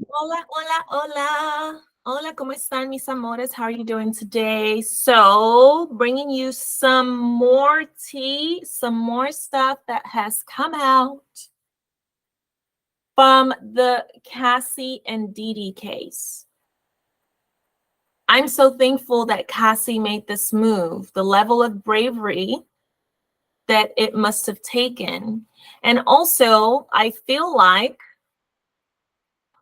Hola, hola, hola. Hola, ¿cómo están, mis amores? How are you doing today? So, bringing you some more tea, some more stuff that has come out from the Cassie and Diddy case. I'm so thankful that Cassie made this move, the level of bravery that it must have taken. And also, I feel like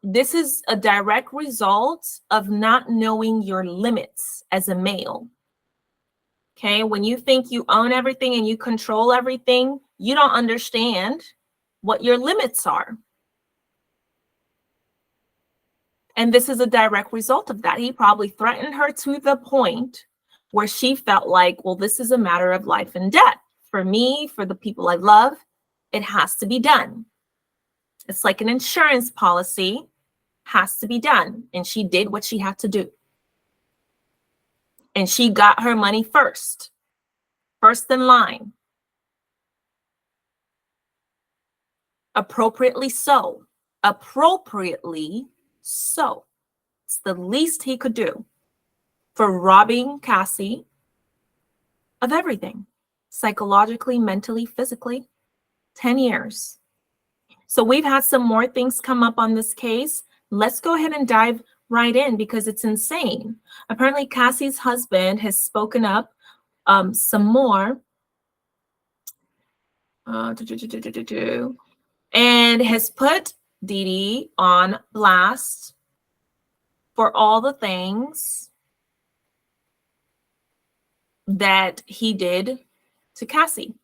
this is a direct result of not knowing your limits as a male. Okay, when you think you own everything and you control everything, you don't understand what your limits are. And this is a direct result of that. He probably threatened her to the point where she felt like, well, this is a matter of life and death. For me, for the people I love, it has to be done. It's like an insurance policy. Has to be done. And she did what she had to do. And she got her money first in line. Appropriately so. Appropriately so. It's the least he could do for robbing Cassie of everything. Psychologically, mentally, physically. 10 years. So we've had some more things come up on this case. Let's go ahead and dive right in because it's insane. Apparently, Cassie's husband has spoken up some more and has put Diddy on blast for all the things that he did to Cassie.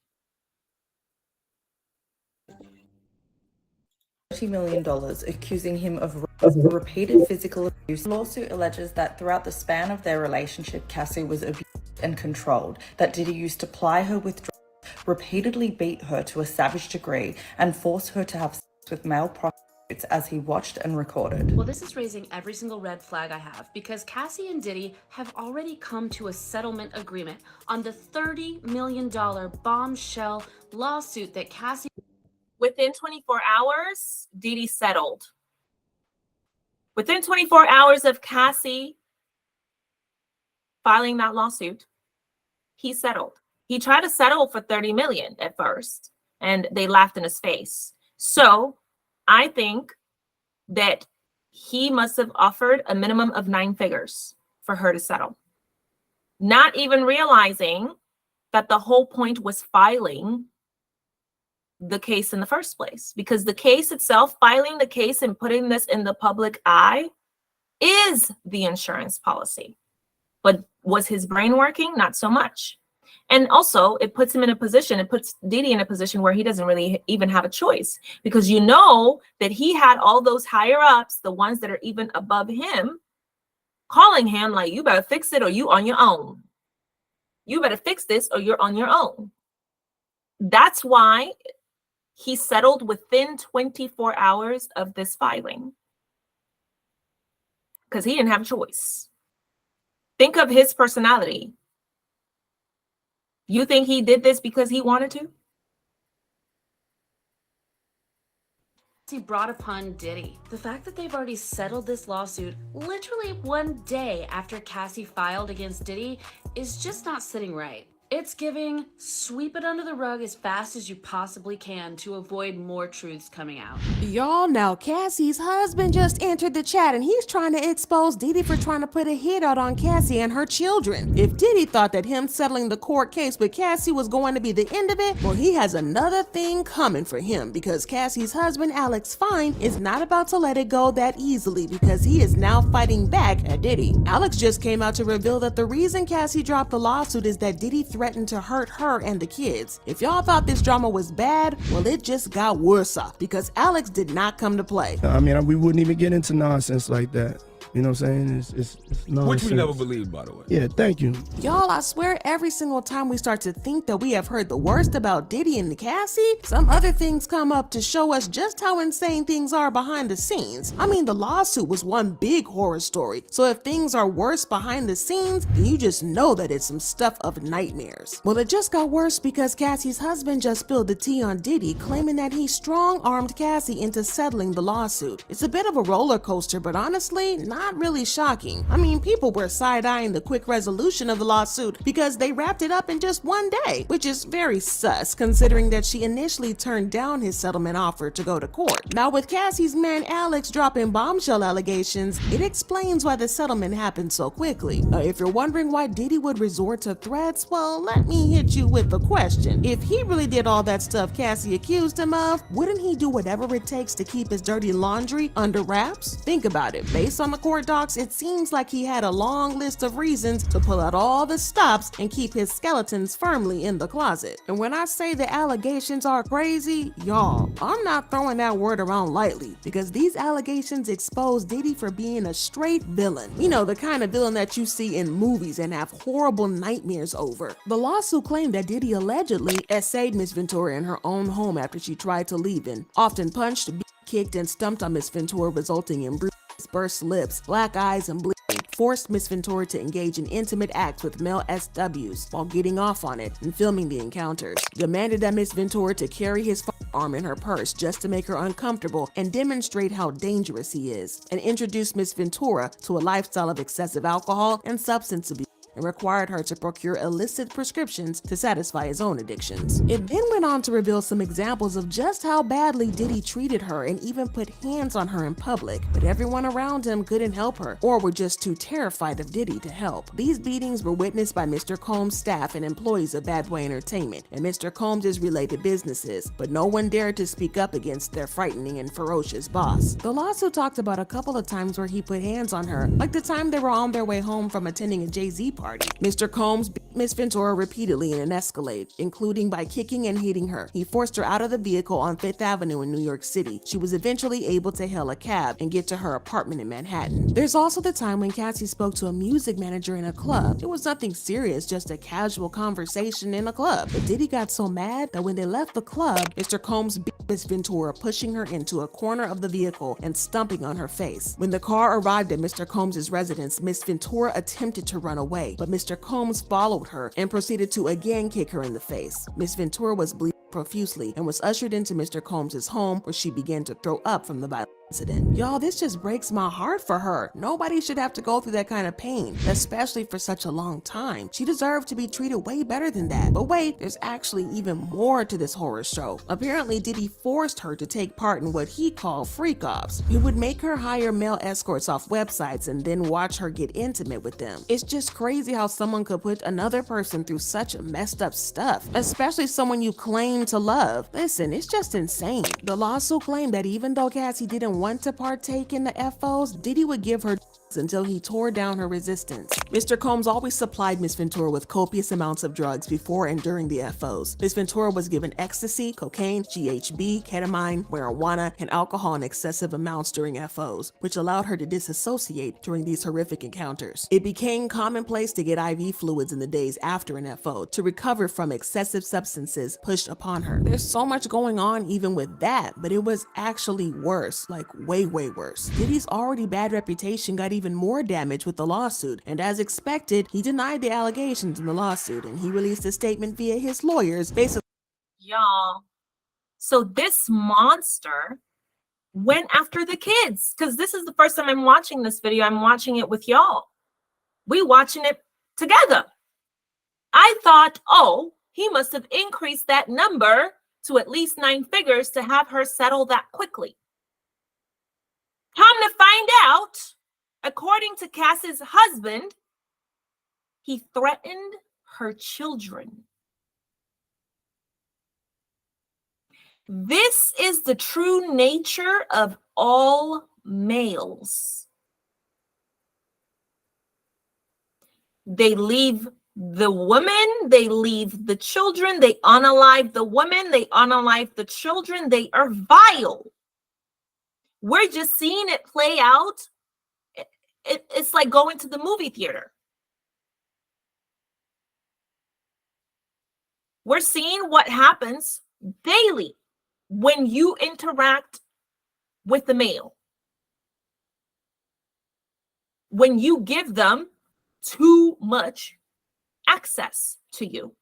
$30 million, accusing him of repeated physical abuse. The lawsuit alleges that throughout the span of their relationship, Cassie was abused and controlled, that Diddy used to ply her with drugs, repeatedly beat her to a savage degree, and force her to have sex with male prostitutes as he watched and recorded. Well, this is raising every single red flag I have because Cassie and Diddy have already come to a settlement agreement on the $30 million bombshell lawsuit that Cassie... Within 24 hours, Diddy settled. Within 24 hours of Cassie filing that lawsuit, he settled. He tried to settle for 30 million at first, and they laughed in his face. So I think that he must have offered a minimum of 9 figures for her to settle, not even realizing that the whole point was filing the case in the first place, because the case itself, filing the case and putting this in the public eye, is the insurance policy. But was his brain working? Not so much. And also, it puts him in a position, it puts Diddy in a position where he doesn't really even have a choice, because you know that he had all those higher ups, the ones that are even above him, calling him like, you better fix it or you on your own. You better fix this or you're on your own. That's why he settled within 24 hours of this filing, because he didn't have a choice. Think of his personality. You think he did this because he wanted to? He brought upon Diddy. The fact that they've already settled this lawsuit literally one day after Cassie filed against Diddy is just not sitting right. It's giving sweep it under the rug as fast as you possibly can to avoid more truths coming out. Y'all, now Cassie's husband just entered the chat and he's trying to expose Diddy for trying to put a hit out on Cassie and her children. If Diddy thought that him settling the court case with Cassie was going to be the end of it, well, he has another thing coming for him, because Cassie's husband, Alex Fine, is not about to let it go that easily, because he is now fighting back at Diddy. Alex just came out to reveal that the reason Cassie dropped the lawsuit is that Diddy threatened to hurt her and the kids. If y'all thought this drama was bad, well, it just got worse, because Alex did not come to play. I mean, we wouldn't even get into nonsense like that. You know what I'm saying? It's nonsense. Which we never believed, by the way. Yeah, thank you. Y'all, I swear every single time we start to think that we have heard the worst about Diddy and Cassie, some other things come up to show us just how insane things are behind the scenes. I mean, the lawsuit was one big horror story, so if things are worse behind the scenes, then you just know that it's some stuff of nightmares. Well, it just got worse because Cassie's husband just spilled the tea on Diddy, claiming that he strong-armed Cassie into settling the lawsuit. It's a bit of a roller coaster, but honestly, not really shocking. I mean, people were side-eyeing the quick resolution of the lawsuit because they wrapped it up in just one day, which is very sus considering that she initially turned down his settlement offer to go to court. Now, with Cassie's man Alex dropping bombshell allegations, it explains why the settlement happened so quickly. If you're wondering why Diddy would resort to threats, well, let me hit you with the question. If he really did all that stuff Cassie accused him of, wouldn't he do whatever it takes to keep his dirty laundry under wraps? Think about it. Based on the court docs, it seems like he had a long list of reasons to pull out all the stops and keep his skeletons firmly in the closet. And when I say the allegations are crazy, y'all, I'm not throwing that word around lightly, because these allegations expose Diddy for being a straight villain. You know, the kind of villain that you see in movies and have horrible nightmares over. The lawsuit claimed that Diddy allegedly essayed Miss Ventura in her own home after she tried to leave, and often punched, kicked, and stumped on Miss Ventura, resulting in bruises, burst lips, black eyes, and bleeding. Forced Miss Ventura to engage in intimate acts with male SWs while getting off on it and filming the encounters. Demanded that Miss Ventura to carry his firearm in her purse just to make her uncomfortable and demonstrate how dangerous he is. And introduced Miss Ventura to a lifestyle of excessive alcohol and substance abuse, and required her to procure illicit prescriptions to satisfy his own addictions. It then went on to reveal some examples of just how badly Diddy treated her and even put hands on her in public, but everyone around him couldn't help her or were just too terrified of Diddy to help. These beatings were witnessed by Mr. Combs' staff and employees of Bad Boy Entertainment and Mr. Combs' related businesses, but no one dared to speak up against their frightening and ferocious boss. The lawsuit talked about a couple of times where he put hands on her, like the time they were on their way home from attending a Jay-Z party. Mr. Combs beat Miss Ventura repeatedly in an Escalade, including by kicking and hitting her. He forced her out of the vehicle on 5th Avenue in New York City. She was eventually able to hail a cab and get to her apartment in Manhattan. There's also the time when Cassie spoke to a music manager in a club. It was nothing serious, just a casual conversation in a club. But Diddy got so mad that when they left the club, Mr. Combs beat Miss Ventura, pushing her into a corner of the vehicle and stomping on her face. When the car arrived at Mr. Combs' residence, Miss Ventura attempted to run away, but Mr. Combs followed her and proceeded to again kick her in the face. Miss Ventura was bleeding profusely and was ushered into Mr. Combs' home, where she began to throw up from the violence. Y'all, this just breaks my heart for her. Nobody should have to go through that kind of pain, especially for such a long time. She deserved to be treated way better than that. But wait, there's actually even more to this horror show. Apparently, Diddy forced her to take part in what he called freak-offs. He would make her hire male escorts off websites and then watch her get intimate with them. It's just crazy how someone could put another person through such messed up stuff, especially someone you claim to love. Listen, it's just insane. The lawsuit claimed that even though Cassie didn't want to partake in the FOs, Diddy would give her until he tore down her resistance. Mr. Combs always supplied Miss Ventura with copious amounts of drugs before and during the FOs. Miss Ventura was given ecstasy, cocaine, GHB, ketamine, marijuana, and alcohol in excessive amounts during FOs, which allowed her to disassociate during these horrific encounters. It became commonplace to get IV fluids in the days after an FO to recover from excessive substances pushed upon her. There's so much going on even with that, but it was actually worse, like way worse. Diddy's already bad reputation got even more damage with the lawsuit, and as expected, he denied the allegations in the lawsuit, and he released a statement via his lawyers basically. Y'all, so this monster went after the kids, because this is the first time I'm watching this video. I'm watching it with y'all. We watching it together. I thought, oh, he must have increased that number to at least 9 figures to have her settle that quickly. Come to find out, according to Cassie's husband, he threatened her children. This is the true nature of all males. They leave the woman, they leave the children, they unalive the woman, they unalive the children. They are vile. We're just seeing it play out it's like going to the movie theater. We're seeing what happens daily when you interact with the male. When you give them too much access to you.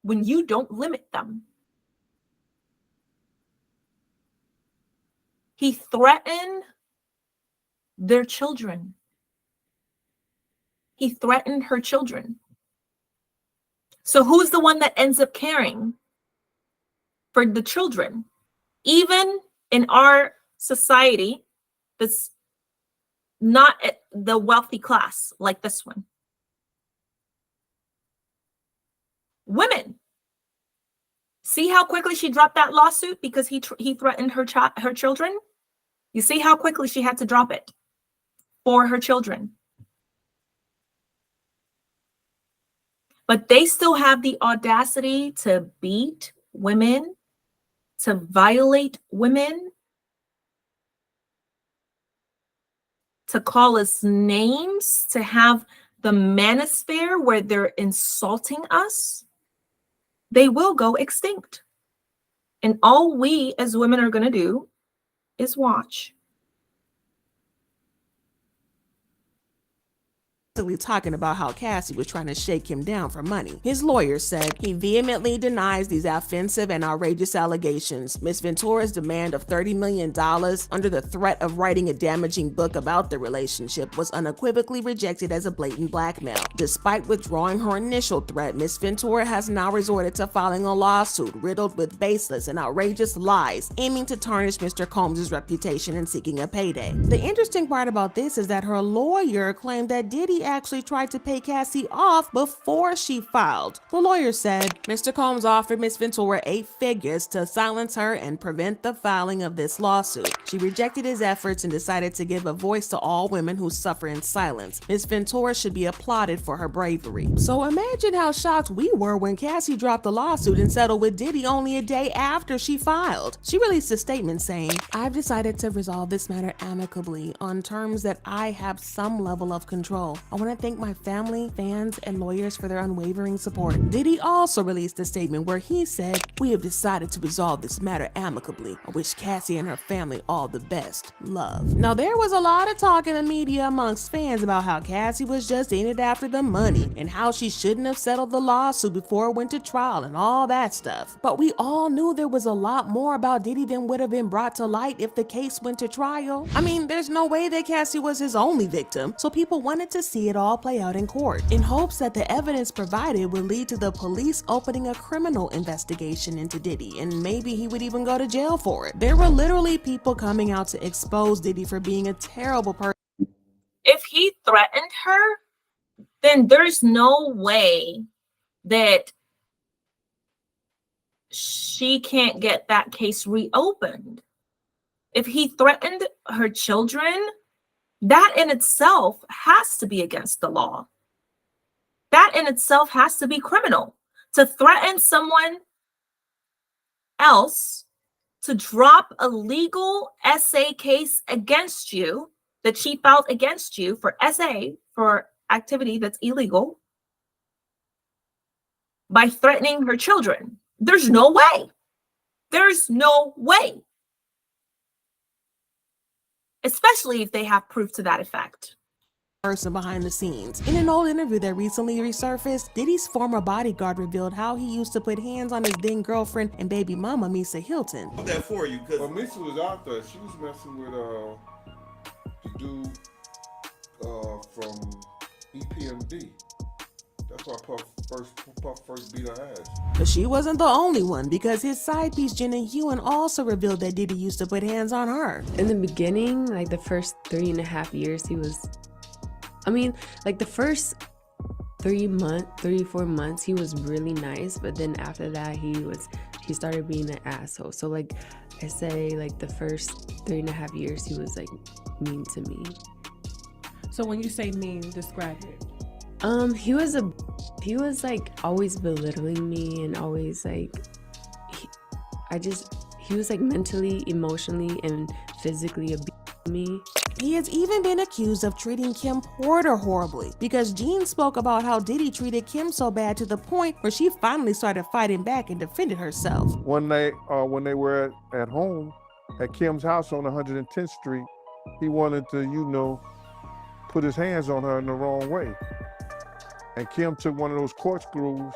When you don't limit them. He threatened their children. He threatened her children. So who's the one that ends up caring for the children? Even in our society that's not the wealthy class like this one. Women. See how quickly she dropped that lawsuit because he threatened her children? You see how quickly she had to drop it for her children. But they still have the audacity to beat women, to violate women, to call us names, to have the manosphere where they're insulting us. They will go extinct. And all we as women are going to do is watch. Talking about how Cassie was trying to shake him down for money. His lawyer said he vehemently denies these offensive and outrageous allegations. Ms. Ventura's demand of $30 million under the threat of writing a damaging book about the relationship was unequivocally rejected as a blatant blackmail. Despite withdrawing her initial threat, Ms. Ventura has now resorted to filing a lawsuit riddled with baseless and outrageous lies, aiming to tarnish Mr. Combs' reputation and seeking a payday. The interesting part about this is that her lawyer claimed that Diddy actually tried to pay Cassie off before she filed. The lawyer said Mr. Combs offered Ms. Ventura 8 figures to silence her and prevent the filing of this lawsuit. She rejected his efforts and decided to give a voice to all women who suffer in silence. Ms. Ventura should be applauded for her bravery. So imagine how shocked we were when Cassie dropped the lawsuit and settled with Diddy only a day after she filed. She released a statement saying, "I've decided to resolve this matter amicably on terms that I have some level of control. I want to thank my family, fans, and lawyers for their unwavering support." Diddy also released a statement where he said, "We have decided to resolve this matter amicably. I wish Cassie and her family all the best. Love." Now, there was a lot of talk in the media amongst fans about how Cassie was just in it after the money and how she shouldn't have settled the lawsuit before it went to trial and all that stuff. But we all knew there was a lot more about Diddy than would have been brought to light if the case went to trial. I mean, there's no way that Cassie was his only victim, so people wanted to see it all play out in court, in hopes that the evidence provided would lead to the police opening a criminal investigation into Diddy, and maybe he would even go to jail for it. There were literally people coming out to expose Diddy for being a terrible person. If he threatened her, then there's no way that she can't get that case reopened. If he threatened her children, that in itself has to be against the law. That in itself has to be criminal. To threaten someone else to drop a legal SA case against you that she filed against you for SA, for activity that's illegal, by threatening her children. There's no way. There's no way. Especially if they have proof to that effect. Person behind the scenes. In an old interview that recently resurfaced, Diddy's former bodyguard revealed how he used to put hands on his then girlfriend and baby mama, Misa Hilton. What that for you? Cause Well, Misa was out there. She was messing with the dude from EPMD. That's why Puff first beat her ass. But she wasn't the only one, because his side piece Jenna Hewen also revealed that Diddy used to put hands on her. In the beginning, like the first 3.5 years, he was, I mean, like the first 3-4 months, he was really nice. But then after that, he started being an asshole. So like I say, like the first 3.5 years, he was like mean to me. So when you say mean, describe it. He was like always belittling me and always like, he was like mentally, emotionally, and physically abusing me. He has even been accused of treating Kim Porter horribly, because Jean spoke about how Diddy treated Kim so bad to the point where she finally started fighting back and defended herself. One night, when they were at home at Kim's house on 110th Street, he wanted to, put his hands on her in the wrong way. And Kim took one of those corkscrews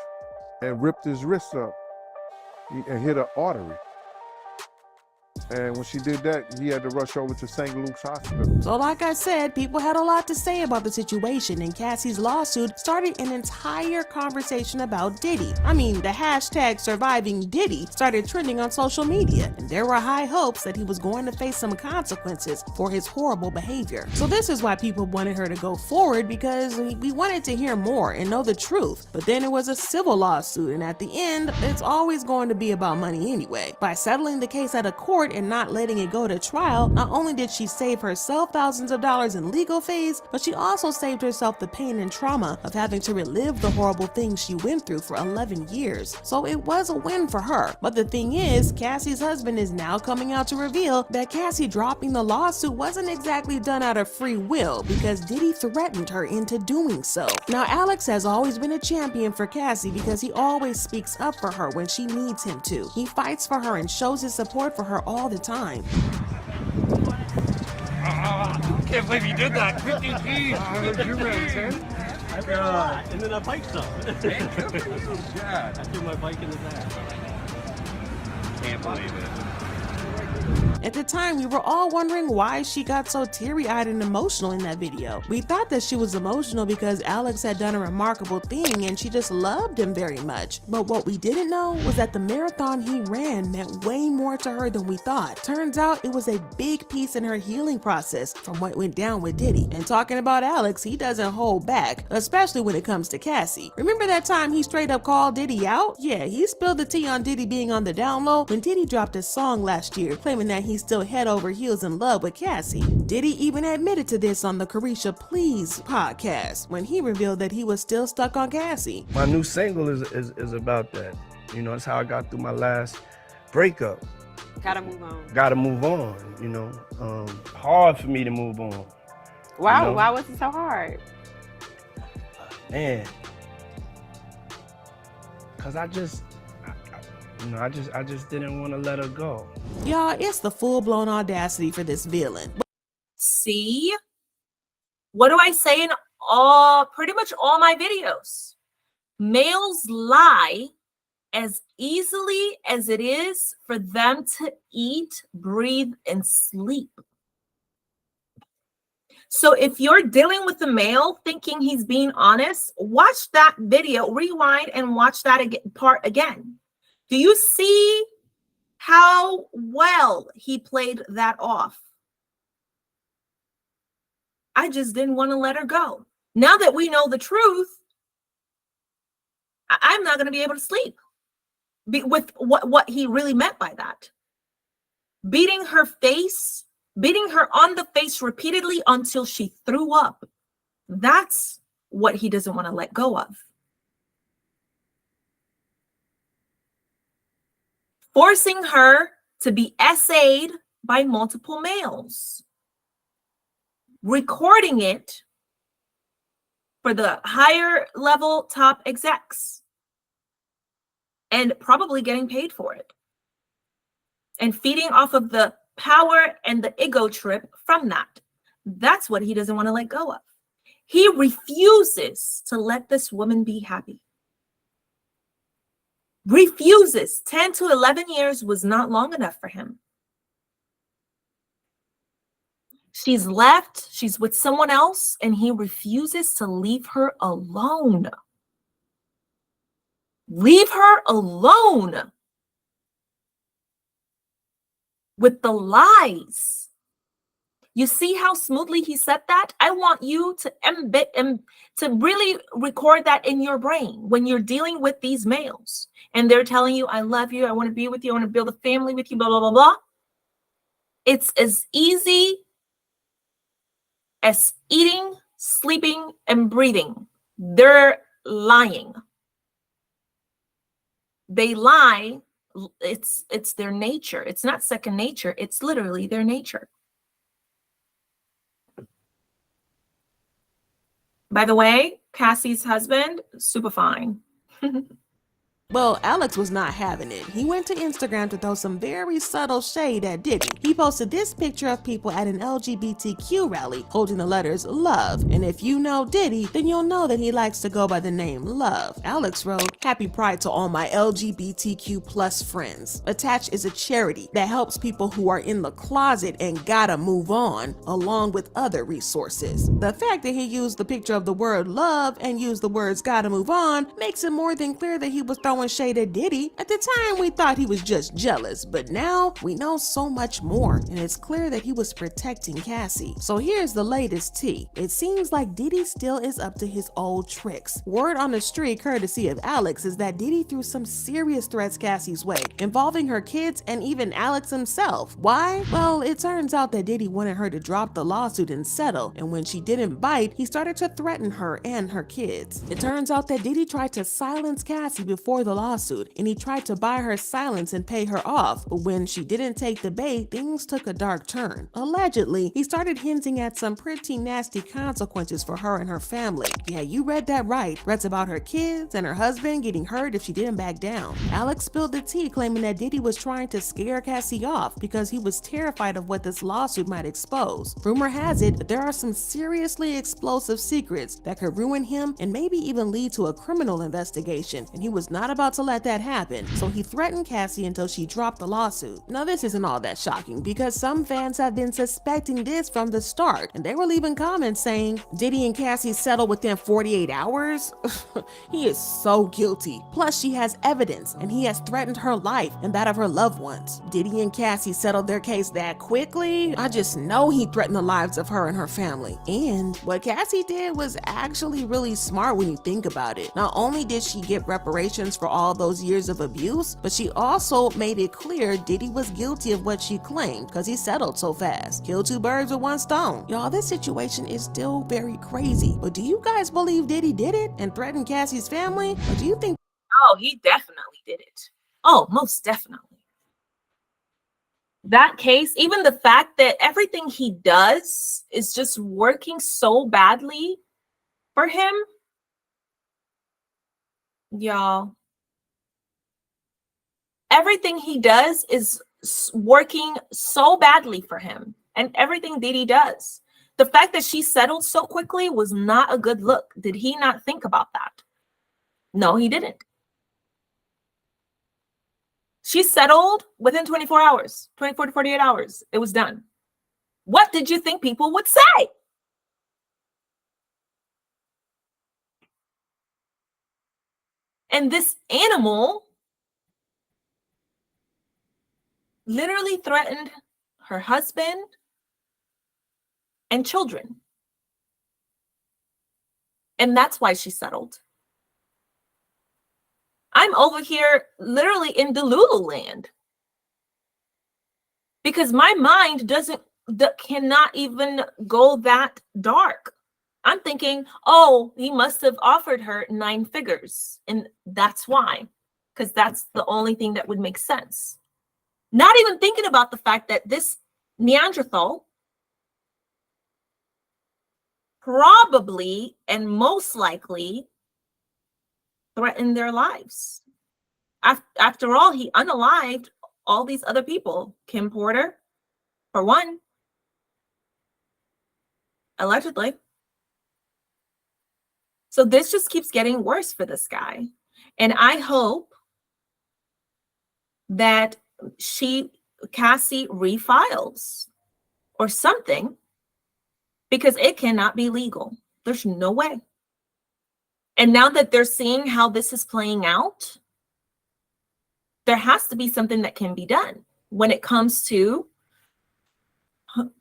and ripped his wrist up and hit an artery. And when she did that, he had to rush over to St. Luke's Hospital. So like I said, people had a lot to say about the situation, and Cassie's lawsuit started an entire conversation about Diddy. I mean, the hashtag surviving Diddy started trending on social media, and there were high hopes that he was going to face some consequences for his horrible behavior. So this is why people wanted her to go forward, because we wanted to hear more and know the truth. But then it was a civil lawsuit, and at the end, it's always going to be about money anyway. By settling the case at a court and not letting it go to trial, not only did she save herself thousands of dollars in legal fees, but she also saved herself the pain and trauma of having to relive the horrible things she went through for 11 years. So it was a win for her. But the thing is, Cassie's husband is now coming out to reveal that Cassie dropping the lawsuit wasn't exactly done out of free will, because Diddy threatened her into doing so. Now, Alex has always been a champion for Cassie because he always speaks up for her when she needs him to. He fights for her and shows his support for her all the time. Can't believe you did that. 50 G's. You ran 10? And then I biked up. God. I threw my bike in his ass. Can't believe it. At the time, we were all wondering why she got so teary-eyed and emotional in that video. We thought that she was emotional because Alex had done a remarkable thing and she just loved him very much. But what we didn't know was that the marathon he ran meant way more to her than we thought. Turns out it was a big piece in her healing process from what went down with Diddy. And talking about Alex, he doesn't hold back, especially when it comes to Cassie. Remember that time he straight up called Diddy out? Yeah, he spilled the tea on Diddy being on the down low when Diddy dropped a song last year claiming that he's still head over heels in love with Cassie. Diddy even admitted to this on the Carisha Please podcast when he revealed that he was still stuck on Cassie. My new single is about that. That's how I got through my last breakup. Gotta move on. Gotta move on, hard for me to move on. Wow, why was it so hard? Man, cause I just didn't want to let her go. Y'all, it's the full-blown audacity for this villain. See? What do I say in pretty much all my videos? Males lie as easily as it is for them to eat, breathe, and sleep. So if you're dealing with a male thinking he's being honest, watch that video, rewind, and watch that part again. Do you see how well he played that off? I just didn't want to let her go. Now that we know the truth, I'm not going to be able to sleep with what he really meant by that. Beating her on the face repeatedly until she threw up. That's what he doesn't want to let go of. Forcing her to be essayed by multiple males. Recording it for the higher level top execs. And probably getting paid for it. And feeding off of the power and the ego trip from that. That's what he doesn't want to let go of. He refuses to let this woman be happy. Refuses. 10 to 11 years was not long enough for him. She's left, she's with someone else, and he refuses to leave her alone. Leave her alone with the lies. You see how smoothly he said that? I want you to to really record that in your brain when you're dealing with these males and they're telling you, I love you, I want to be with you, I want to build a family with you, blah, blah, blah, blah. It's as easy as eating, sleeping, and breathing. They're lying. They lie. It's their nature. It's not second nature. It's literally their nature. By the way, Cassie's husband, super fine. Well, Alex was not having it. He went to Instagram to throw some very subtle shade at Diddy. He posted this picture of people at an LGBTQ rally holding the letters love. And if you know Diddy, then you'll know that he likes to go by the name Love. Alex wrote, "Happy Pride to all my LGBTQ plus friends. Attach is a charity that helps people who are in the closet and gotta move on, along with other resources." The fact that he used the picture of the word love and used the words gotta move on makes it more than clear that he was throwing shade at Diddy. At the time, we thought he was just jealous, but now we know so much more, and it's clear that he was protecting Cassie. So here's the latest tea. It seems like Diddy still is up to his old tricks. Word on the street, courtesy of Alex, is that Diddy threw some serious threats Cassie's way, involving her kids and even Alex himself. Why? Well, it turns out that Diddy wanted her to drop the lawsuit and settle, and when she didn't bite, he started to threaten her and her kids. It turns out that Diddy tried to silence Cassie before the lawsuit, and he tried to buy her silence and pay her off, but when she didn't take the bait, things took a dark turn. Allegedly, he started hinting at some pretty nasty consequences for her and her family. Yeah, you read that right. Threats about her kids and her husband getting hurt if she didn't back down. Alex spilled the tea, claiming that Diddy was trying to scare Cassie off because he was terrified of what this lawsuit might expose. Rumor has it that there are some seriously explosive secrets that could ruin him and maybe even lead to a criminal investigation, and he was not about to let that happen, so he threatened Cassie until she dropped the lawsuit. Now, this isn't all that shocking because some fans have been suspecting this from the start, and they were leaving comments saying, "Diddy and Cassie settled within 48 hours? He is so guilty. Plus, she has evidence, and he has threatened her life and that of her loved ones. Diddy and Cassie settled their case that quickly? I just know he threatened the lives of her and her family." And what Cassie did was actually really smart when you think about it. Not only did she get reparations for all those years of abuse, but she also made it clear Diddy was guilty of what she claimed because he settled so fast. Kill two birds with one stone. Y'all, this situation is still very crazy, but do you guys believe Diddy did it and threatened Cassie's family? Or do you think— Oh, he definitely did it. Oh, most definitely. That case, even the fact that everything he does is just working so badly for him, y'all. Everything he does is working so badly for him, and everything Diddy does. The fact that she settled so quickly was not a good look. Did he not think about that? No, he didn't. She settled within 24 hours, 24 to 48 hours. It was done. What did you think people would say? And this animal literally threatened her husband and children. And that's why she settled. I'm over here literally in Delulu land because my mind cannot even go that dark. I'm thinking, oh, he must have offered her 9 figures. And that's why, because that's the only thing that would make sense. Not even thinking about the fact that this Neanderthal probably and most likely threatened their lives. After all, he unalived all these other people. Kim Porter, for one, allegedly. So this just keeps getting worse for this guy. And I hope that Cassie refiles or something, because it cannot be legal. There's no way. And now that they're seeing how this is playing out, there has to be something that can be done when it comes to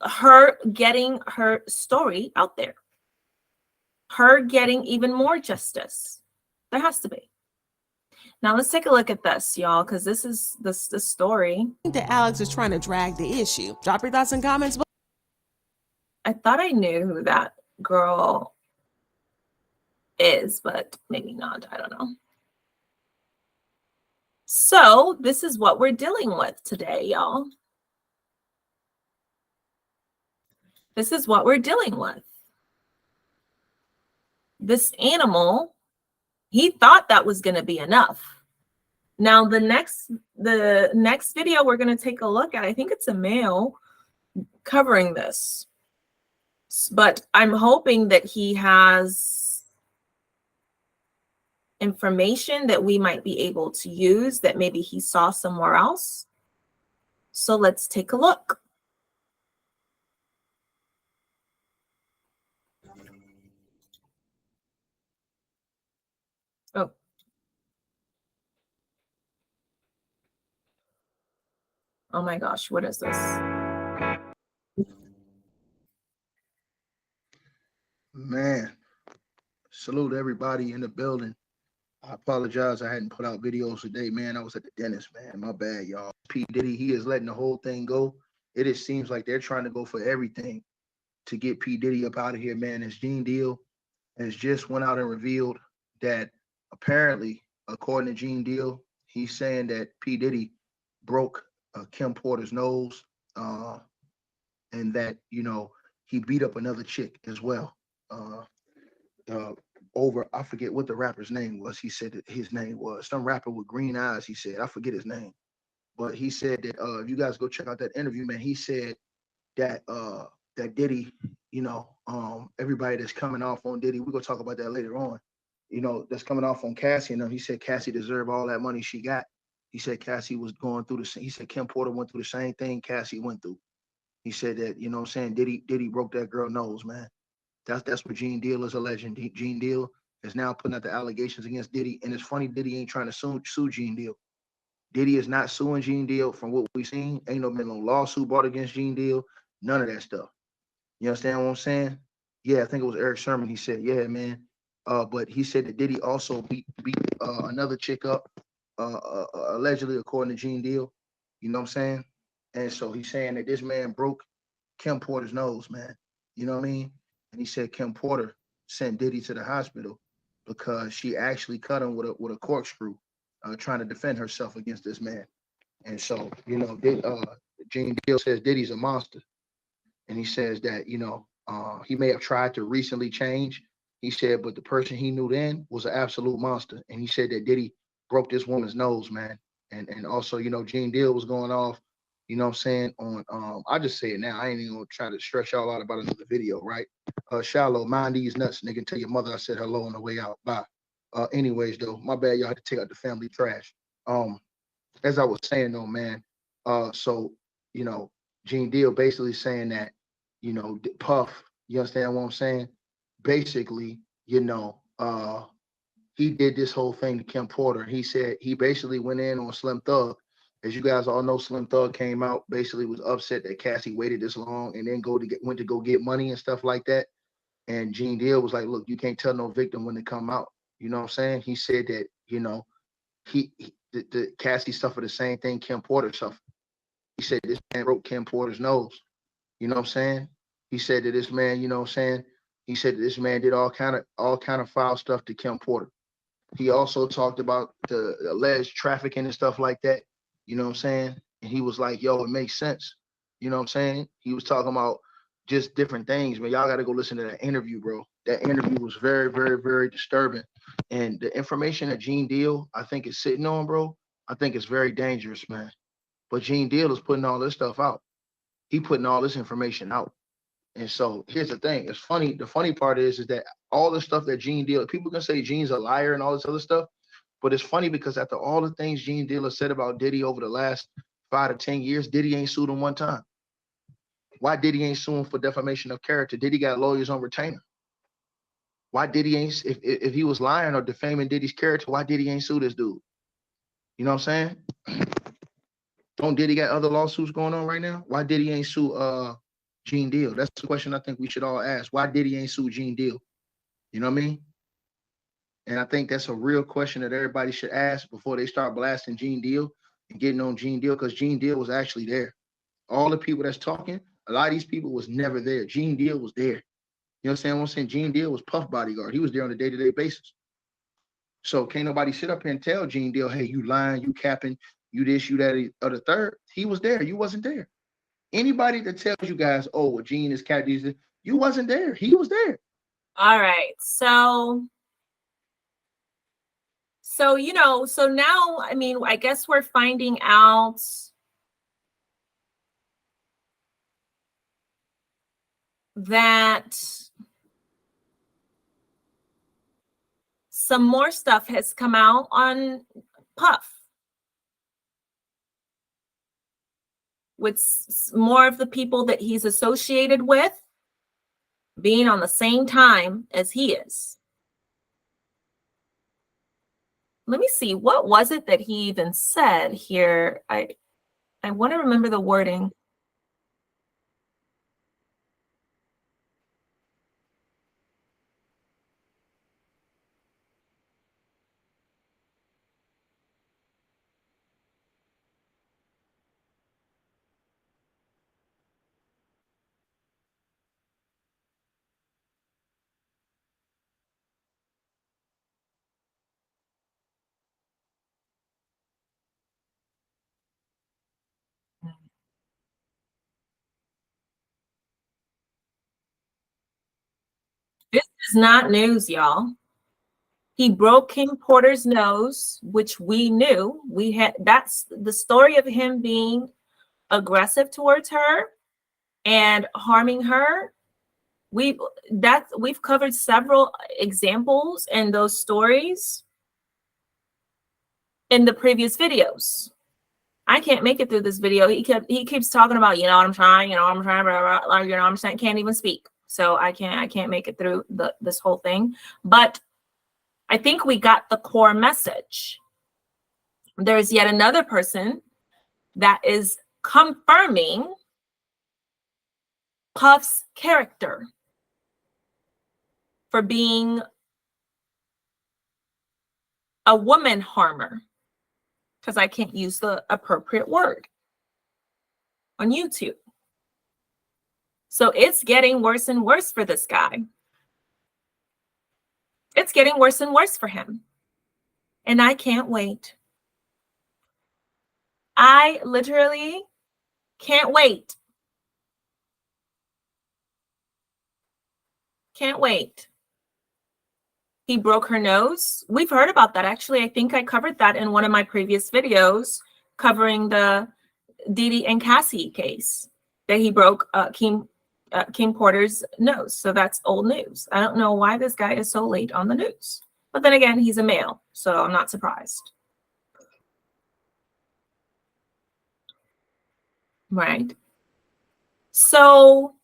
her getting her story out there, her getting even more justice. There has to be. Now let's take a look at this, y'all, because this is the story. I think that Alex is trying to drag the issue. Drop your thoughts and comments below. I thought I knew who that girl is, but maybe not. I don't know. So this is what we're dealing with today, y'all. This is what we're dealing with. this animal, he thought that was going to be enough. Now, the next video we're going to take a look at, I think it's a male covering this. But I'm hoping that he has information that we might be able to use that maybe he saw somewhere else. So let's take a look. Oh. Oh my gosh, what is this? Man, salute everybody in the building. I apologize I hadn't put out videos today, man. I was at the dentist, man. My bad, y'all. P. Diddy, he is letting the whole thing go. It just seems like they're trying to go for everything to get P. Diddy up out of here, man. This Gene Deal has just went out and revealed that apparently, according to Gene Deal, he's saying that P. Diddy broke Kim Porter's nose and that, you know, he beat up another chick as well. Over, I forget what the rapper's name was. He said that his name was some rapper with green eyes. He said, I forget his name, but he said that if you guys go check out that interview, man, he said that that Diddy, you know, everybody that's coming off on Diddy, we're gonna talk about that later on, you know, that's coming off on Cassie. And he said Cassie deserved all that money she got. He said Cassie was going through the same. He said Kim Porter went through the same thing Cassie went through. He said that, you know what I'm saying, Diddy broke that girl nose, man. That's what Gene Deal is alleging. Gene Deal is now putting out the allegations against Diddy. And it's funny, Diddy ain't trying to sue Gene Deal. Diddy is not suing Gene Deal from what we've seen. Ain't been no lawsuit brought against Gene Deal. None of that stuff. You understand what I'm saying? Yeah, I think it was Eric Sherman. He said, yeah, man. But he said that Diddy also beat another chick up, allegedly, according to Gene Deal. You know what I'm saying? And so he's saying that this man broke Kim Porter's nose, man. You know what I mean? And he said Kim Porter sent Diddy to the hospital because she actually cut him with a corkscrew, trying to defend herself against this man. And so, you know, Gene Deal says Diddy's a monster. And he says that, you know, he may have tried to recently change. He said, but the person he knew then was an absolute monster. And he said that Diddy broke this woman's nose, man. And also, you know, Gene Deal was going off, you know what I'm saying, on, I'll just say it now. I ain't even gonna try to stretch y'all out about another video, right? Shallow, mind these nuts, nigga. Tell your mother I said hello on the way out. Bye. Anyways, though, my bad, y'all had to take out the family trash. As I was saying, though, man, so, you know, Gene Deal basically saying that, you know, Puff, you understand what I'm saying? Basically, you know, he did this whole thing to Kim Porter. He said he basically went in on Slim Thug. As you guys all know, Slim Thug came out, basically was upset that Cassie waited this long and then went to go get money and stuff like that. And Gene Deal was like, look, you can't tell no victim when they come out. You know what I'm saying? He said that, you know, the Cassie suffered the same thing Kim Porter suffered. He said this man broke Kim Porter's nose. You know what I'm saying? He said that this man, you know what I'm saying? He said that this man did all kind of foul stuff to Kim Porter. He also talked about the alleged trafficking and stuff like that. You know what I'm saying? And he was like, yo, it makes sense. You know what I'm saying? He was talking about just different things, man. Y'all got to go listen to that interview, bro. That interview was very, very, very disturbing. And the information that Gene Deal, I think, is sitting on, bro, I think it's very dangerous, man. But Gene Deal is putting all this stuff out. He putting all this information out. And so here's the thing. It's funny. The funny part is that all the stuff that Gene Deal, people can say Gene's a liar and all this other stuff. But it's funny because after all the things Gene Deal said about Diddy over the last 5 to 10 years, Diddy ain't sued him one time. Why Diddy ain't suing for defamation of character? Diddy got lawyers on retainer. Why Diddy ain't, if he was lying or defaming Diddy's character, why Diddy ain't sue this dude? You know what I'm saying? Don't Diddy got other lawsuits going on right now? Why Diddy ain't sue Gene Deal? That's the question I think we should all ask. Why Diddy ain't sue Gene Deal? You know what I mean? And I think that's a real question that everybody should ask before they start blasting Gene Deal and getting on Gene Deal, because Gene Deal was actually there. All the people that's talking, a lot of these people was never there. Gene Deal was there. You know what I'm saying? Gene Deal was Puff bodyguard. He was there on a day-to-day basis. So can't nobody sit up here and tell Gene Deal, hey, you lying, you capping, you this, you that, or the third. He was there. You wasn't there. Anybody that tells you guys, oh, well, Gene is capping, you wasn't there. He was there. All right. So now, I mean, I guess we're finding out that some more stuff has come out on Puff with more of the people that he's associated with being on the same time as he is. Let me see, what was it that he even said here? I want to remember the wording. This is not news, y'all. He broke King Porter's nose, which we knew. That's the story of him being aggressive towards her and harming her. We've covered several examples and those stories in the previous videos. I can't make it through this video. He keeps talking about, you know what I'm trying, blah, blah, blah, you know what I'm saying, can't even speak. So I can't make it through this whole thing. But I think we got the core message. There's yet another person that is confirming Puff's character for being a woman harmer, because I can't use the appropriate word on YouTube. So it's getting worse and worse for this guy. It's getting worse and worse for him. And I can't wait. I literally can't wait. Can't wait. He broke her nose. We've heard about that. Actually, I think I covered that in one of my previous videos covering the Diddy and Cassie case, that he broke King Porter's nose. So that's old news. I don't know why this guy is so late on the news. But then again, he's a male, so I'm not surprised. Right. So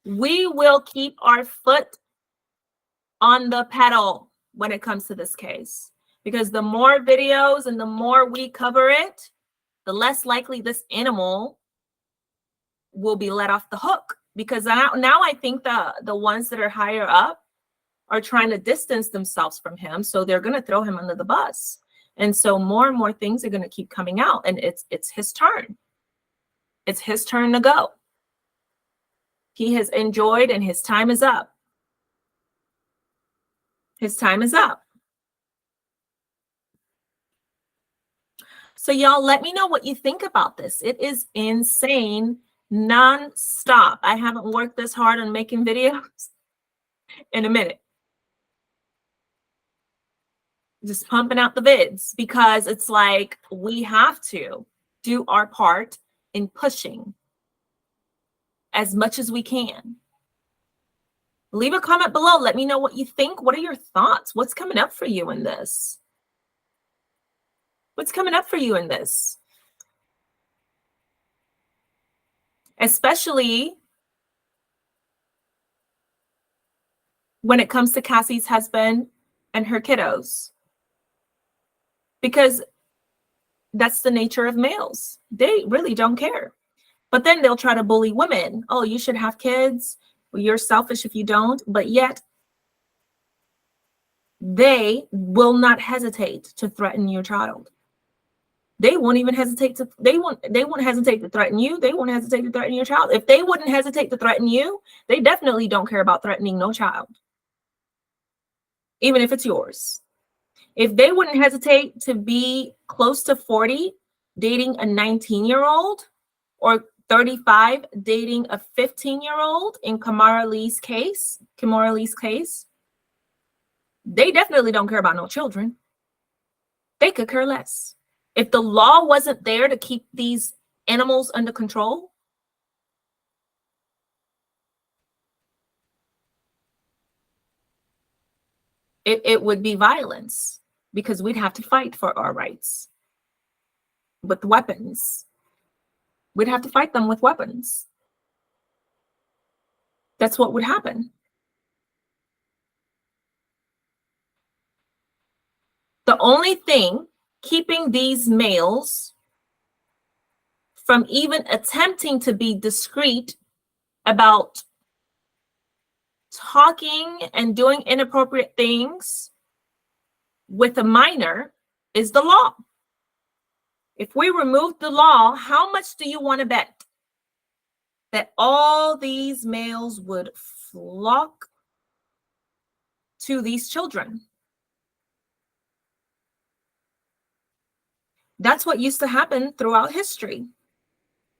we will keep our foot on the pedal when it comes to this case, because the more videos and the more we cover it, the less likely this animal will be let off the hook. Because now I think the ones that are higher up are trying to distance themselves from him, so they're going to throw him under the bus. And so more and more things are going to keep coming out, and it's his turn. It's his turn to go. He has enjoyed, and his time is up. His time is up. So y'all, let me know what you think about this. It is insane, non-stop. I haven't worked this hard on making videos in a minute. Just pumping out the vids, because it's like we have to do our part in pushing as much as we can. Leave a comment below. Let me know what you think. What are your thoughts? What's coming up for you in this? What's coming up for you in this? Especially when it comes to Cassie's husband and her kiddos. Because that's the nature of males. They really don't care. But then they'll try to bully women. Oh, you should have kids. Well, you're selfish if you don't. But yet, they will not hesitate to threaten your child. They won't even hesitate to, they won't hesitate to threaten you. They won't hesitate to threaten your child. If they wouldn't hesitate to threaten you, they definitely don't care about threatening no child, even if it's yours. If they wouldn't hesitate to be close to 40, dating a 19-year-old, or 35 dating a 15-year-old in Kimora Lee's case, they definitely don't care about no children. They could care less. If the law wasn't there to keep these animals under control, it would be violence, because we'd have to fight for our rights with weapons. We'd have to fight them with weapons. That's what would happen. The only thing keeping these males from even attempting to be discreet about talking and doing inappropriate things with a minor is the law. If we remove the law, how much do you want to bet that all these males would flock to these children? That's what used to happen throughout history.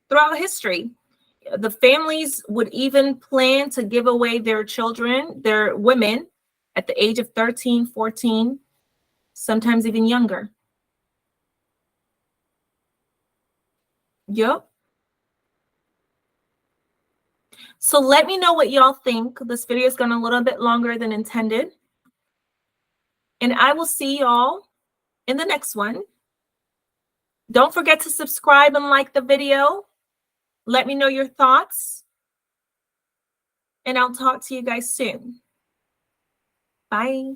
Throughout history, the families would even plan to give away their children, their women, at the age of 13, 14, sometimes even younger. Yep. So let me know what y'all think. This video is going a little bit longer than intended. And I will see y'all in the next one. Don't forget to subscribe and like the video. Let me know your thoughts. And I'll talk to you guys soon. Bye.